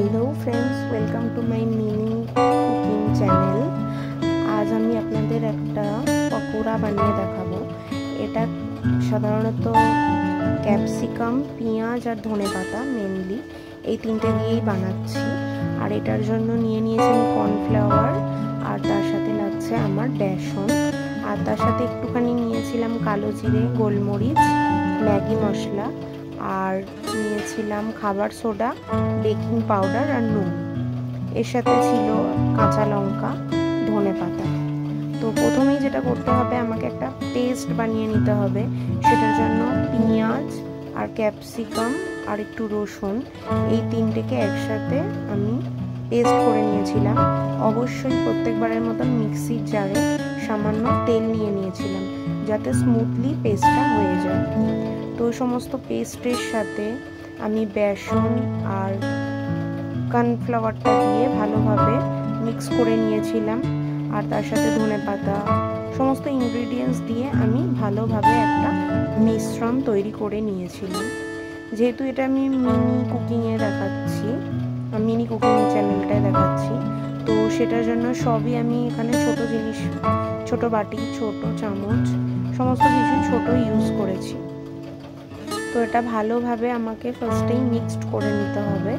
Hello friends, welcome to my mini cooking channel. আজ আমি আপনাদের একটা পকোড়া বানিয়ে দেখাবো। এটা সাধারণত ক্যাপসিকাম, পেঁয়াজ আর ধনেপাতা মেনলি এই তিনটে দিয়েই বানাচ্ছি। আর এটার জন্য নিয়ে নিয়েছি আমি কর্নফ্লাওয়ার, আর তার সাথে লাগছে আমার বেসন, আর তার সাথে একটুখানি নিয়েছিলাম কালো জিরে, গোলমরিচ, ম্যাগি মশলা, আর নিয়েছিলাম খাবার সোডা, বেকিং পাউডার আর নুন। এর সাথে ছিল কাঁচা লঙ্কা, ধনেপাতা। তো প্রথমেই যেটা করতে হবে, আমাকে একটা পেস্ট বানিয়ে নিতে হবে। সেটার জন্য পেঁয়াজ আর ক্যাপসিকাম আর একটু রসুন, এই তিনটেকে একসাথে আমি পেস্ট করে নিয়েছিলাম। অবশ্যই প্রত্যেকবারের মতন মিক্সির জারে সামান্য তেল নিয়ে নিয়েছিলাম, যাতে স্মুথলি পেস্টটা হয়ে যায়। তো সমস্ত পেস্টের সাথে আমি বেসন আর কর্নফ্লাওয়ারটা দিয়ে ভালোভাবে মিক্স করে নিয়েছিলাম, আর তার সাথে ধনেপাতা, সমস্ত ইনগ্রিডিয়েন্টস দিয়ে আমি ভালোভাবে একটা মিশ্রণ তৈরি করে নিয়েছিলাম। যেহেতু এটা আমি মিনি কুকিংয়ে দেখাচ্ছি, মিনি কুকিং চ্যানেলটায় দেখাচ্ছি, তো সেটার জন্য সবই আমি এখানে ছোট জিনিস, ছোট বাটি, ছোট চামচ, সমস্ত কিছু ছোট ইউজ করেছি। তো এটা ভালোভাবে আমাকে ফার্স্টেই মিক্সড করে নিতে হবে,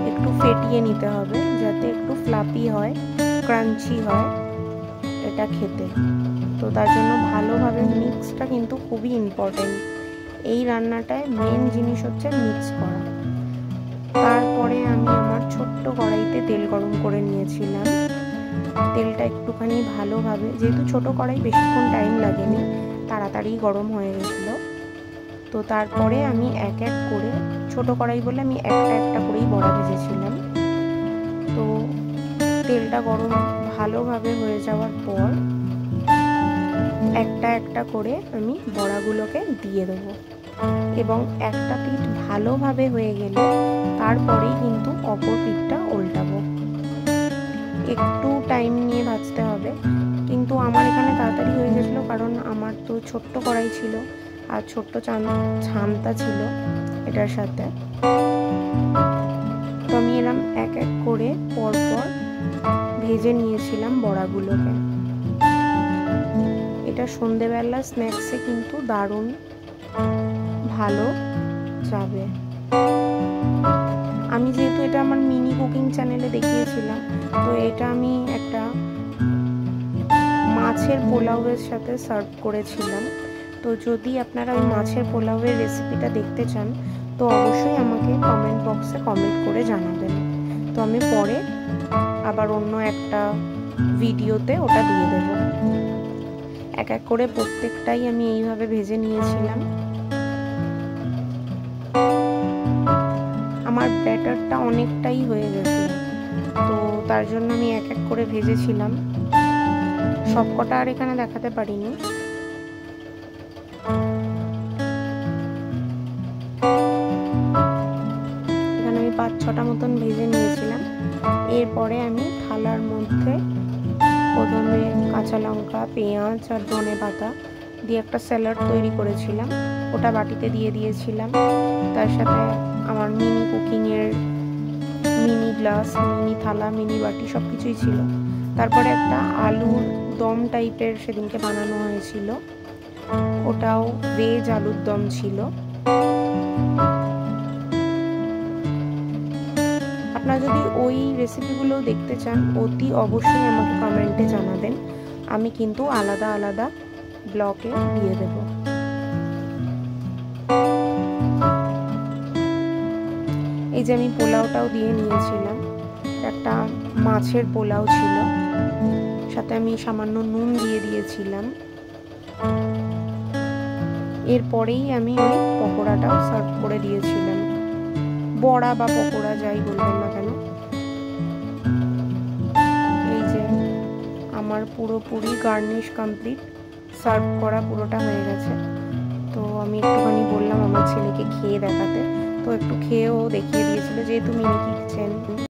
একটু ফেটিয়ে নিতে হবে, যাতে একটু ফ্লাপি হয়, ক্রাঞ্চি হয় এটা খেতে। তো তার জন্য ভালোভাবে মিক্সটা কিন্তু খুবই ইম্পর্টেন্ট। এই রান্নাটায় মেন জিনিস হচ্ছে মিক্স করা। তারপরে আমি আমার ছোট্ট কড়াইতে তেল গরম করে নিয়েছিলাম। তেলটা একটুখানি ভালোভাবে, যেহেতু ছোট কড়াই বেশিক্ষণ টাইম লাগেনি, তাড়াতাড়ি গরম হয়ে গেছিলো। তো তারপরে আমি এক এক করে, ছোট কড়াই বলে আমি একটা একটা করেই বড়া ভেজেছিলাম। তো তেলটা গরম ভালোভাবে হয়ে যাওয়ার পর একটা একটা করে আমি বড়াগুলোকে দিয়ে দেবো, এবং একটা পিঠ ভালোভাবে হয়ে গেলে তারপরেই কিন্তু অপর পিঠটা উল্টাবো। একটু টাইম নিয়ে ভাজতে হবে, কিন্তু আমার এখানে তাড়াতাড়ি হয়ে গেছিলো, কারণ আমার তো ছোট্ট কড়াই ছিল আর ছোট্ট ছানটা ছিল এটার সাথে। তো আমি এরকম এক এক করে পরপর ভেজে নিয়েছিলাম বড়াগুলোকে। এটা সন্ধেবেলা স্ন্যাক্সে কিন্তু দারুণ ভালো যাবে। আমি যেহেতু এটা আমার মিনি কুকিং চ্যানেলে দেখিয়েছিলাম, তো এটা আমি একটা মাছের পোলাওয়ের সাথে সার্ভ করেছিলাম। তো যদি আপনারা ওই মাছের পোলাওয়ের রেসিপিটা দেখতে চান, তো অবশ্যই আমাকে কমেন্ট বক্সে কমেন্ট করে জানাবেন। তো আমি পরে আবার অন্য একটা ভিডিওতে ওটা দিয়ে দেব। এক এক করে প্রত্যেকটাই আমি এইভাবে ভেজে নিয়েছিলাম। আমার ব্যাটারটা অনেকটাই হয়ে গেছিল, তো তার জন্য আমি এক এক করে ভেজেছিলাম। সব কটা আর এখানে দেখাতে পারিনি। এখানে আমি 5-6টা মতন ভেজে নিয়েছিলাম। এরপরে আমি থালার মধ্যে প্রথমে কাঁচা লঙ্কা, পেঁয়াজ আর ধনেপাতা দিয়ে একটা স্যালাড তৈরি করেছিলাম, ওটা বাটিতে দিয়ে দিয়েছিলাম। তার সাথে আমার মিনি কুকিংয়ের মিনি গ্লাস, মিনি থালা, মিনি বাটি সব কিছুই ছিল। তারপরে একটা আলুর দম টাইপের সেদিনকে বানানো হয়েছিল, ওটাও ভেজ আলুর দম ছিল। আপনারা যদি ওই রেসিপিগুলো দেখতে চান, অতি অবশ্যই আমাকে কমেন্টে জানাবেন। আমি কিন্তু আলাদা আলাদা ব্লগে দিয়ে দেব। এই যে আমি পোলাওটাও দিয়ে নিয়েছিলাম, একটা মাছের পোলাও ছিল, সাথে আমি সামান্য নুন দিয়ে দিয়েছিলাম। এরপরেই আমি ওই পকোড়াটাও সার্ভ করে দিয়েছিলাম, বড়া বা পকোড়া যাই বলবেন না কেন। এই যে আমার পুরোপুরি গার্নিশ কমপ্লিট, সার্ভ করা পুরোটা হয়ে গেছে। তো আমি একটুখানি বললাম আমার ছেলেকে খেয়ে দেখাতে, তো একটু খেয়েও দেখিয়ে দিয়েছিল, যেহেতু মিনি কিচেন।